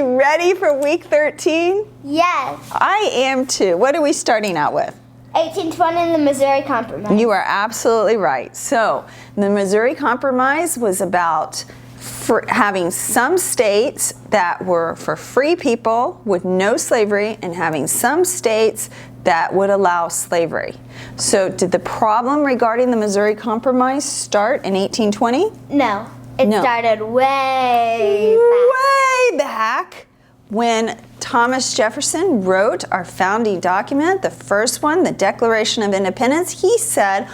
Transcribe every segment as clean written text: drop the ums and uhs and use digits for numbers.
you ready for week 13? Yes. I am too. What are we starting out with? 1820 and the Missouri Compromise. You are absolutely right. So the Missouri Compromise was about having some states that were for free people with no slavery and having some states that would allow slavery. So did the problem regarding the Missouri Compromise start in 1820? No. It started way back when Thomas Jefferson wrote our founding document, the first one, the Declaration of Independence. He said,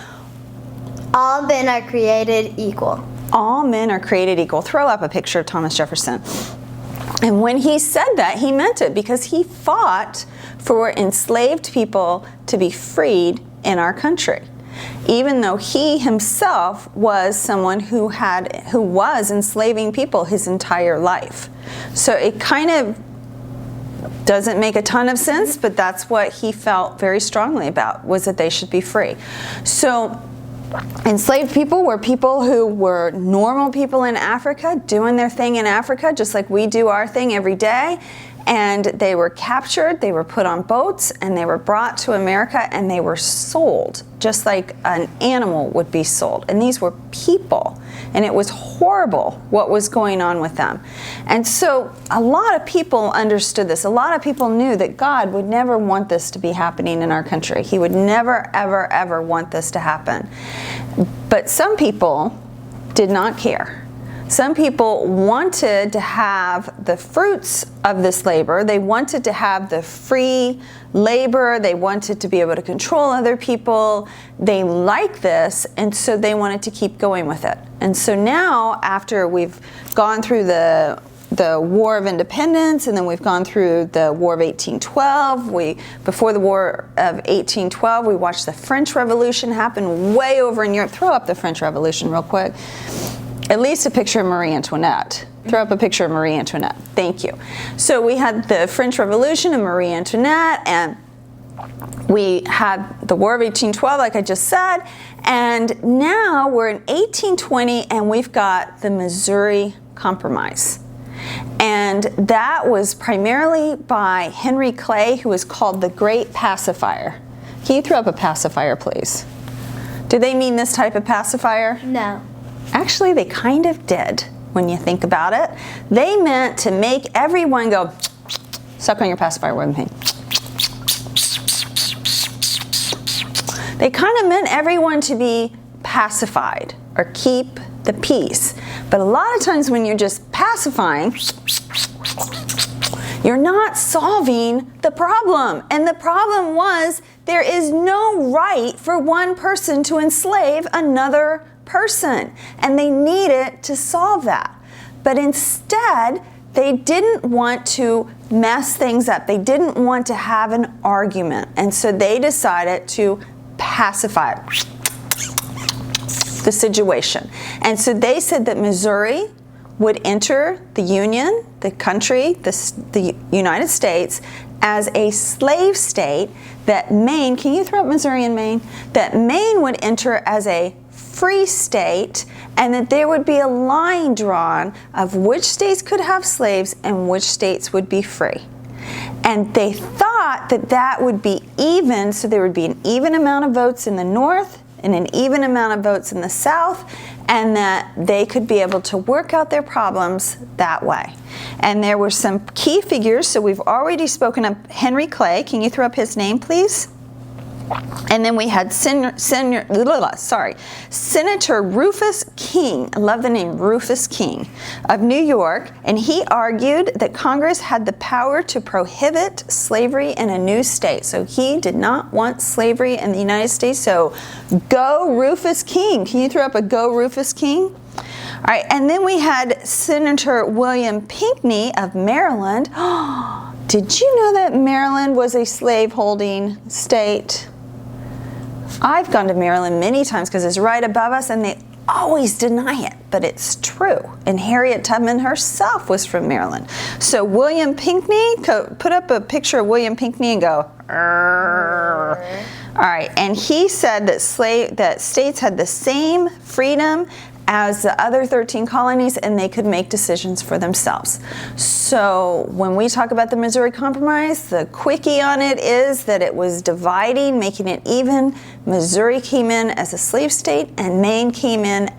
all men are created equal. All men are created equal. Throw up a picture of Thomas Jefferson. And when he said that, he meant it because he fought for enslaved people to be freed in our country, even though he himself was someone who was enslaving people his entire life. So it kind of doesn't make a ton of sense, but that's what he felt very strongly about, was that they should be free. So enslaved people were people who were normal people in Africa, doing their thing in Africa, just like we do our thing every day. And they were captured, they were put on boats, and they were brought to America, and they were sold, just like an animal would be sold. And these were people, and it was horrible what was going on with them. And so a lot of people understood this. A lot of people knew that God would never want this to be happening in our country. He would never, ever, ever want this to happen. But some people did not care. Some people wanted to have the fruits of this labor. They wanted to have the free labor. They wanted to be able to control other people. They like this, and so they wanted to keep going with it. And so now, after we've gone through the War of Independence, and then we've gone through the War of 1812. Before the War of 1812, we watched the French Revolution happen way over in Europe. Throw up the French Revolution real quick. At least a picture of Marie Antoinette. Throw up a picture of Marie Antoinette. Thank you. So we had the French Revolution and Marie Antoinette, and we had the War of 1812, like I just said, and now we're in 1820, and we've got the Missouri Compromise. And that was primarily by Henry Clay, who was called the Great Pacifier. Can you throw up a pacifier, please? Do they mean this type of pacifier? No. Actually, they kind of did, when you think about it. They meant to make everyone go, suck on your pacifier with me. They kind of meant everyone to be pacified or keep the peace. But a lot of times when you're just pacifying, you're not solving the problem. And the problem was there is no right for one person to enslave another person, and they needed to solve that. But instead, they didn't want to mess things up. They didn't want to have an argument, and so they decided to pacify the situation. And so they said that Missouri would enter the Union, the country, the United States, as a slave state, that Maine, can you throw up Missouri and Maine? That Maine would enter as a free state, and that there would be a line drawn of which states could have slaves and which states would be free. And they thought that that would be even, so there would be an even amount of votes in the North and an even amount of votes in the South, and that they could be able to work out their problems that way. And there were some key figures. So we've already spoken of Henry Clay. Can you throw up his name, please? And then we had Senator Rufus King, I love the name Rufus King, of New York, and he argued that Congress had the power to prohibit slavery in a new state. So he did not want slavery in the United States, so go Rufus King. Can you throw up a go Rufus King? All right, and then we had Senator William Pinckney of Maryland. Did you know that Maryland was a slave-holding state? I've gone to Maryland many times because it's right above us, and they always deny it, but it's true. And Harriet Tubman herself was from Maryland. So William Pinckney, put up a picture of William Pinckney and go, All right, and he said that states had the same freedom as the other 13 colonies, and they could make decisions for themselves. So when we talk about the Missouri Compromise, the quickie on it is that it was dividing, making it even. Missouri came in as a slave state, and Maine came in